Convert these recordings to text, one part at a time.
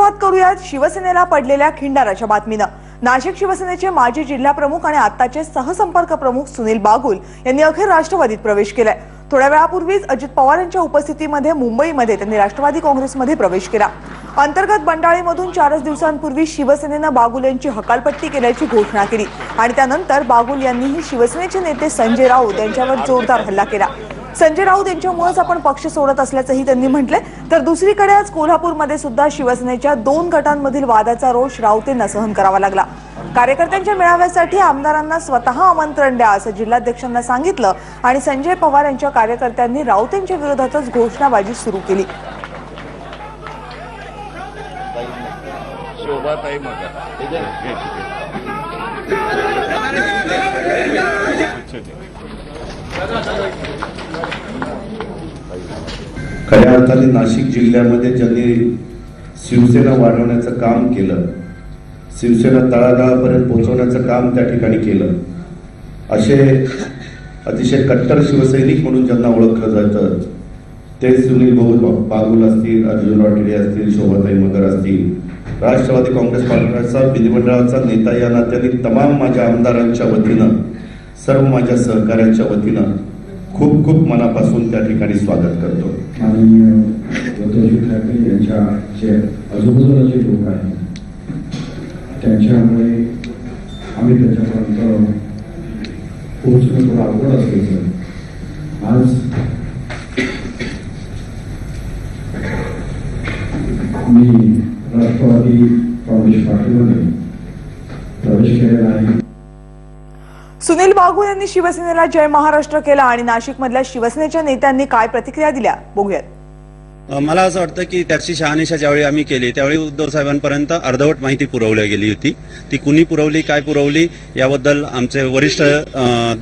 सुरुवात करूयात शिवसेनेला पडलेल्या खिंडाराच्या बातमीनं। नाशिक शिवसेनेचे माजी जिल्हाप्रमुख आणि आत्ताचे सहसंपर्क प्रमुख सुनील बागुल यांनी अखेर राष्ट्रवादीत प्रवेश केलाय। थोड्या वेळापूर्वीच अजित पवार यांच्या उपस्थितीमध्ये मुंबईमध्ये त्यांनी राष्ट्रवादी काँग्रेसमध्ये प्रवेश केला। अंतर्गत बंडाळीमधून 4 दिवसांपूर्वी शिवसेनेनं बागुल यांची हकालपट्टी केल्याची घोषणा केली आणि त्यानंतर बागुल यांनीही शिवसेनेचे नेते संजय राऊत यांच्यावर जोरदार हल्ला केला। संजय राऊत यांच्यामुळेच आपण पक्ष सोडत असल्याचंही त्यांनी म्हटले। तर दुसरीकडे आज कोल्हापूरमध्ये सुद्धा शिवसेनेच्या 2 गटांमधील वादाचा रोष राऊतांना सहन करावा लागला। कार्यकर्त्यांच्या मेळाव्यासाठी आमदारांना स्वतः आमंत्रण द्या असं जिल्हाध्यक्षांना सांगितलं आणि संजय पवार यांच्या कार्यकर्त्यांनी राऊत यांच्या विरोधातच घोषणाबाजी सुरू केली। खऱ्या अर्थाने नाशिक जिल्ह्यामध्ये ज्यांनी शिवसेना वाढवण्याचं काम केलं, शिवसेना तळागाळापर्यंत पोहोचवण्याचं काम त्या ठिकाणी केलं, असे अतिशय कट्टर शिवसैनिक म्हणून ज्यांना ओळखलं जातं ते सुनील बागुल असतील, अर्जुन वाटेडे असतील, शोभाताई मगर असतील, राष्ट्रवादी काँग्रेस पक्षाचा विधिमंडळाचा नेता या नात्याने तमाम माझ्या आमदारांच्या वतीनं, सर्व माझ्या सहकाऱ्यांच्या वतीनं खूप खूप मनापासून त्या ठिकाणी स्वागत करतो। माननीय उद्धवजी ठाकरे यांच्या जे आजूबाजूला जे लोक आहेत त्यांच्यामुळे आम्ही त्याच्यापर्यंत पोहोचणं थोडं अवघड असायचं। आज मी राष्ट्रवादी काँग्रेस पार्टीमध्ये प्रवेश केलेला आहे। सुनील बागुल यांनी शिवसेनेला जय महाराष्ट्र केला आणि नाशिकमधल्या शिवसेनेच्या नेत्यांनी काय प्रतिक्रिया दिल्या बघूयात। मला असं वाटतं की त्याची शहानिशा ज्यावेळी आम्ही केली त्यावेळी उद्धव साहेबांपर्यंत अर्धवट माहिती पुरवली गेली होती। ती कुणी पुरवली, काय पुरवली याबद्दल आमचे वरिष्ठ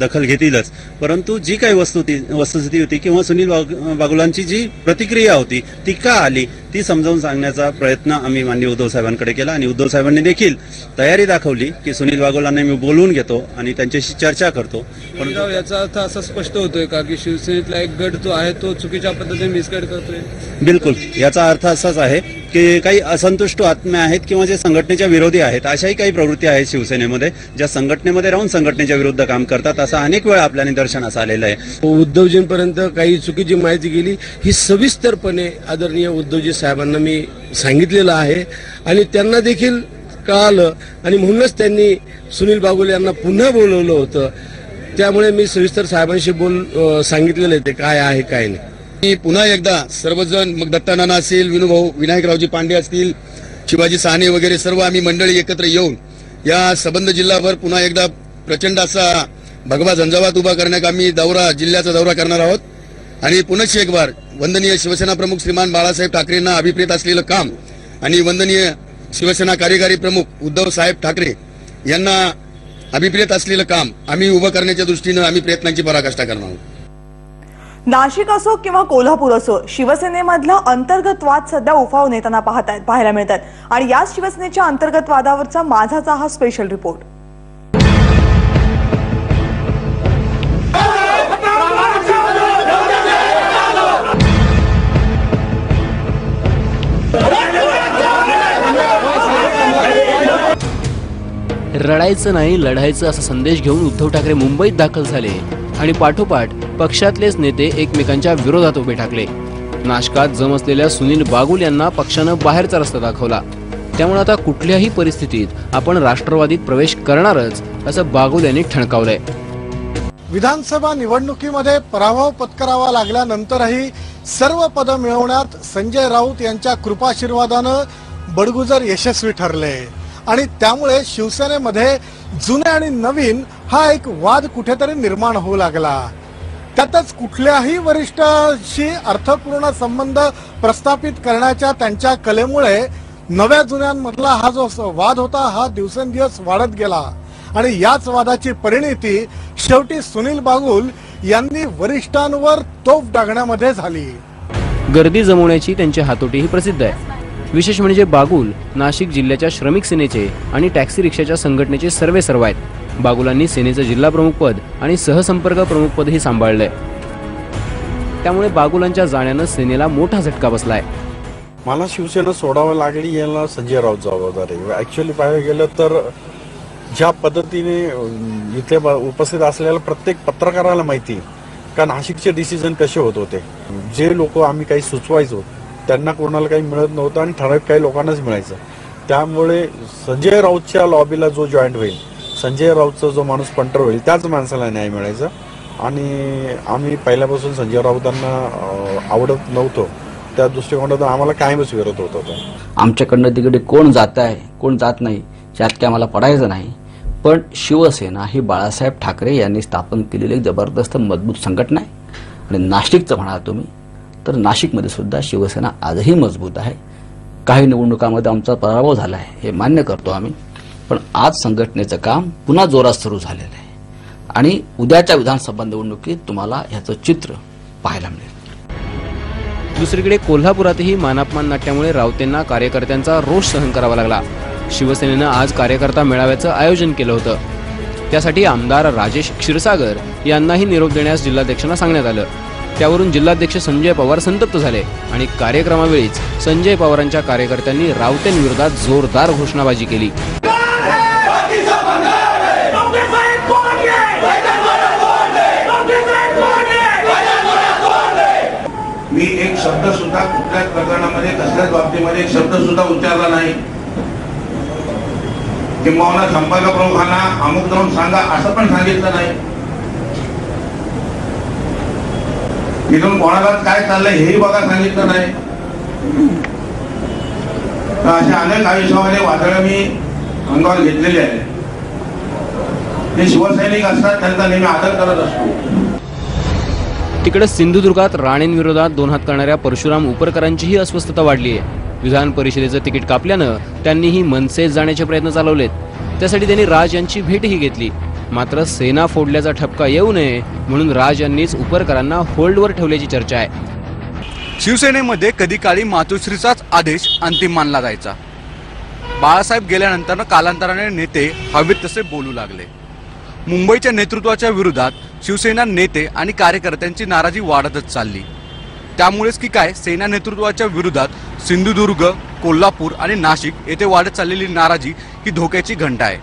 दखल घेतीलच, परंतु जी काही वस्तुस्थिती होती किंवा सुनील बागुलांची जी प्रतिक्रिया होती ती का आली ती समजावून सांगण्याचा प्रयत्न आम्ही माननीय उद्धव साहेबांकडे केला आणि उद्धव साहेबांनी देखील तयारी दाखवली की सुनील बागुलांना मी बोलवून घेतो आणि त्यांच्याशी चर्चा करतो। परंतु याचा अर्थ असा स्पष्ट होतोय का की शिवसेनेतला एक गट जो आहे तो चुकीच्या पद्धतीने मिसगाईड करतोय? बिलकुल, याचा अर्थ असाच आहे की काही असंतुष्ट आत्मे आहेत किंवा जे संघटनेच्या विरोधी आहेत, अशाही काही प्रवृत्ती आहेत शिवसेनेमध्ये ज्या संघटनेमध्ये राहून संघटनेच्या विरुद्ध काम करतात। असं अनेक वेळा आपल्या निदर्शनास आलेलं आहे। उद्धवजींपर्यंत काही चुकीची माहिती गेली ही सविस्तरपणे आदरणीय उद्धवजी साहेबांना मी सांगितलेलं आहे आणि त्यांना देखील कळालं आणि म्हणूनच त्यांनी सुनील बागुल यांना पुन्हा बोलवलं होतं। त्यामुळे मी सविस्तर साहेबांशी सांगितलेलं आहे ते काय आहे काय नाही। मी पुन्हा एकदा सर्वजण, मग दत्तानाना असेल, विनूभाऊ विनायकरावजी पांडे असतील, शिवाजी साहने वगैरे सर्व आम्ही मंडळी एकत्र येऊन या संबंध जिल्हाभर पुन्हा एकदा प्रचंड असा भगवा झंझावात उभा करण्याचा आम्ही जिल्ह्याचा दौरा करणार आहोत आणि पुनश्च एक बार वंदनीय शिवसेना प्रमुख श्रीमान बाळासाहेब ठाकरेंना अभिप्रेत असलेलं काम आणि वंदनीय शिवसेना कार्यकारी प्रमुख उद्धव साहेब ठाकरे यांना अभिप्रेत असलेलं काम आम्ही उभं करण्याच्या दृष्टीनं आम्ही प्रयत्नांची पराकाष्ठा करणार आहोत। नाशिक असो किंवा कोल्हापूर असो, शिवसेनेमधला अंतर्गत वाद सध्या उफावून येताना पाहायला मिळतात आणि याच शिवसेनेच्या अंतर्गत वादावरचा माझाचा हा स्पेशल रिपोर्ट। रडायचं नाही लढायचं असा संदेश घेऊन उद्धव ठाकरे मुंबईत दाखल झाले आणि पाठोपाठ पक्षातलेच नेते एकमेकांच्या विरोधात उभे ठाकले। नाशकात जम असलेल्या सुनील बागुल यांना पक्षानं बाहेरचा रस्ता दाखवला। त्यामुळे आता कुठल्याही परिस्थितीत आपण राष्ट्रवादीत प्रवेश करणारच असं बागुल यांनी ठणकावलंय। विधानसभा निवडणुकीमध्ये पराभव पत्करावा लागल्यानंतरही सर्व पद मिळवण्यात संजय राऊत यांच्या कृपाशीर्वादानं बडगुजर यशस्वी ठरले आणि त्यामुळे शिवसेनेमध्ये जुने आणि नवीन हा एक वाद कुठेतरी निर्माण होऊ लागला। त्यातच कुठल्याही वरिष्ठाशी अर्थपूर्ण संबंध प्रस्थापित करण्याच्या त्यांच्या कलेमुळे नव्या जुन्यांमधला हा जो वाद होता हा दिवसेंदिवस वाढत गेला आणि याच वादाची परिणती शेवटी सुनील बागुल यांनी वरिष्ठांवर तोफ डागण्यामध्ये झाली। गर्दी जमवण्याची त्यांची हातोटीही प्रसिद्ध आहे। विशेष म्हणजे बागुल नाशिक जिल्ह्याच्या श्रमिक सेनेचे आणि टॅक्सी रिक्षाच्या संघटनेचे सर्वेसर्वा आहेत। बागुलांनी सेनेचं जिल्हा प्रमुखपद आणि सहसंपर्क प्रमुखपदही सांभाळलंय। त्यामुळे बागुलांच्या जाण्यानं सेनेला मोठा झटका बसलाय। मला शिवसेना सोडावं लागली याला संजय राऊत जबाबदार आहे. ऍक्च्युअली पाहायला गेलं तर ज्या पद्धतीने इथे उपस्थित असलेल्या प्रत्येक पत्रकाराला माहिती का नाशिकचे डिसिजन कसे होत होते. जे लोक आम्ही काही सुचवायचो त्यांना कोणाला काही मिळत नव्हतं आणि ठराविक काही लोकांनाच मिळायचं. त्यामुळे संजय राऊतच्या लॉबीला जो जॉईंट होईल, संजय राऊतचा जो माणूस पंटर होईल त्याच माणसाला न्याय मिळायचा. आणि आम्ही पहिल्यापासून संजय राऊतांना आवडत नव्हतो, त्या दृष्टिकोनातून आम्हाला कायमच विरोध होत होता. आमच्याकडनं तिकडे कोण जात आहे कोण जात नाही यात काय आम्हाला पडायचं नाही. पण शिवसेना ही बाळासाहेब ठाकरे यांनी स्थापन केलेली एक जबरदस्त मजबूत संघटना आहे. आणि नाशिकचं म्हणाल तुम्ही तर नाशिकमध्ये सुद्धा शिवसेना आजही मजबूत आहे. काही निवडणुकांमध्ये आमचा पराभव झाला आहे हे मान्य करतो आम्ही, पण आज संघटनेचं काम पुन्हा जोरात सुरू झालेलं आहे. आणि उद्याच्या विधानसभा निवडणुकीत तुम्हाला ह्याचं चित्र पाहायला मिळेल. दुसरीकडे कोल्हापुरातही मानापमान नाट्यामुळे राऊतेंना कार्यकर्त्यांचा रोष सहन करावा लागला. शिवसेनेनं आज कार्यकर्ता मेळाव्याचं आयोजन केलं होतं. त्यासाठी आमदार राजेश क्षीरसागर यांनाही निरोप देण्यास जिल्हाध्यक्षांना सांगण्यात आलं. त्यावरून जिल्हाध्यक्ष संजय पवार संतप्त झाले आणि कार्यक्रमावेळीच संजय पवारांच्या कार्यकर्त्यांनी राऊतेंविरोधात जोरदार घोषणाबाजी केली. मी एक शब्द सुद्धा कुठल्याच प्रकरणामध्ये कसल्याच बाबतीमध्ये एक शब्द सुद्धा उच्चारला नाही. किंवा संपर्क प्रमुखांना अमुक जाऊन सांगा असं पण सांगितलं नाही. इथून कोणालाच काय चाललंय हेही बघा सांगितलं नाही. तर अशा अनेक आयुष्यामध्ये वादळं मी अंगावर घेतलेली आहे. जे शिवसैनिक असतात त्यांचा नेहमी आदर करत असतो. तिकडे सिंधुदुर्गात राणेंविरोधात दोन हात करणाऱ्या परशुराम उपरकरांचीही अस्वस्थता वाढली आहे. विधान परिषदेचं तिकीट कापल्यानं त्यांनीही मनसेत जाण्याचे प्रयत्न चालवलेत. त्यासाठी त्यांनी राज यांची भेटही घेतली. मात्र सेना फोडल्याचा ठपका येऊ नये म्हणून राज यांनीच उपरकरांना होल्डवर ठेवल्याची चर्चा आहे. शिवसेनेमध्ये कधी काळी मातोश्रीचाच आदेश अंतिम मानला जायचा. बाळासाहेब गेल्यानंतर कालांतराने नेते हवेत तसे बोलू लागले. मुंबईच्या नेतृत्वाच्या विरोधात शिवसेना नेते आणि कार्यकर्त्यांची नाराजी वाढतच चालली. त्यामुळेच की काय सेना नेतृत्वाच्या विरोधात सिंधुदुर्ग, कोल्हापूर आणि नाशिक येथे वाढत चाललेली नाराजी ही धोक्याची घंटा आहे.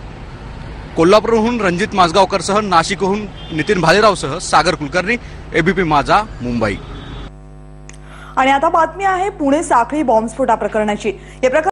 कोल्हापूरहून रणजित माजगावकरसह नाशिकहून नितीन भालेरावसह सागर कुलकर्णी, एबीपी माझा, मुंबई. आणि आता बातमी आहे पुणे साखळी बॉम्बस्फोटा प्रकरणाची. या